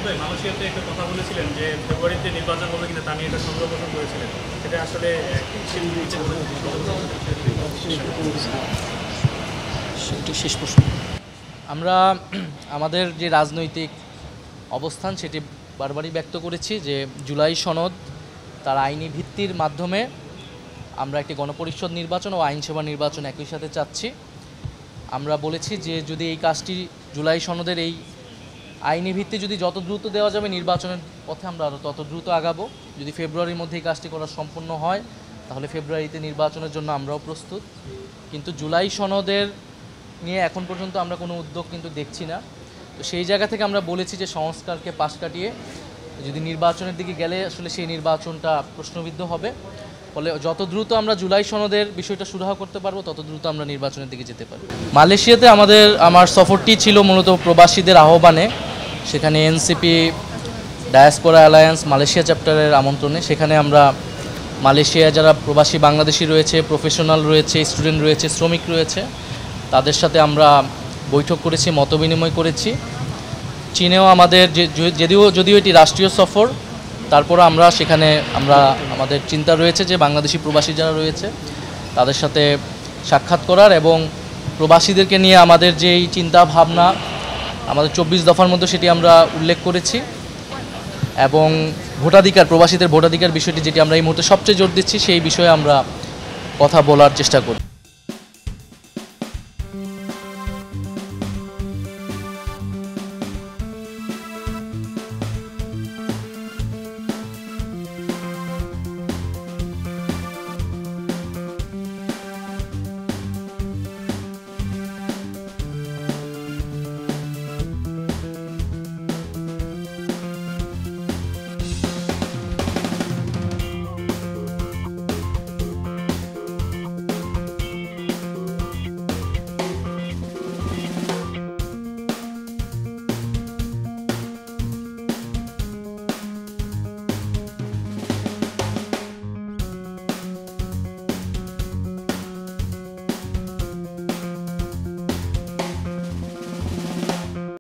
ভাই মালয়েশিয়াতে একটা কথা বলেছিলেন যে ফেব্রুয়ারিতে নির্বাচন হবে কিনা তা নিয়ে একটা সন্দেহ পোষণ করেছিলেন, সেটা আসলে সেটি শেষ প্রশ্ন। আমরা আমাদের যে রাজনৈতিক অবস্থান সেটি বারবারই ব্যক্ত করেছি যে জুলাই সনদ তার আইনি ভিত্তির মাধ্যমে আমরা একটি গণপরিষদ নির্বাচন ও আইনসভা নির্বাচন একই সাথে চাচ্ছি। আমরা বলেছি যে যদি এই কাজটি জুলাই সনদের এই আইনি ভিত্তি যদি যত দ্রুত দেওয়া যাবে নির্বাচনের পথে আমরা আরও তত দ্রুত আগাবো। যদি ফেব্রুয়ারির মধ্যে এই কাজটি করা সম্পূর্ণ হয় তাহলে ফেব্রুয়ারিতে নির্বাচনের জন্য আমরাও প্রস্তুত। কিন্তু জুলাই সনদের নিয়ে এখন পর্যন্ত আমরা কোনো উদ্যোগ কিন্তু দেখছি না। তো সেই জায়গা থেকে আমরা বলেছি যে সংস্কারকে পাশ কাটিয়ে যদি নির্বাচনের দিকে গেলে আসলে সেই নির্বাচনটা প্রশ্নবিদ্ধ হবে। ফলে যত দ্রুত আমরা জুলাই সনদের বিষয়টা সুরাহা করতে পারবো তত দ্রুত আমরা নির্বাচনের দিকে যেতে পারবো। মালয়েশিয়াতে আমার সফরটি ছিল মূলত প্রবাসীদের আহ্বানে, সেখানে এনসিপি ডায়াসপোরা অ্যালায়েন্স মালয়েশিয়া চ্যাপ্টারের আমন্ত্রণে। সেখানে আমরা মালয়েশিয়ায় যারা প্রবাসী বাংলাদেশি রয়েছে, প্রফেশনাল রয়েছে, স্টুডেন্ট রয়েছে, শ্রমিক রয়েছে, তাদের সাথে আমরা বৈঠক করেছি, মতবিনিময় করেছি। চীনেও আমাদের যদিও এটি রাষ্ট্রীয় সফর, তারপর আমরা সেখানে আমাদের চিন্তা রয়েছে যে বাংলাদেশি প্রবাসী যারা রয়েছে তাদের সাথে সাক্ষাৎ করার এবং প্রবাসীদেরকে নিয়ে আমাদের যেই চিন্তা ভাবনা আমাদের 24 দফার মধ্যে সেটি আমরা উল্লেখ করেছি। এবং ভোটাধিকার, প্রবাসীদের ভোটাধিকার বিষয়টি যেটি আমরা এই মুহূর্তে সবচেয়ে জোর দিচ্ছি, সেই বিষয়ে আমরা কথা বলার চেষ্টা করি।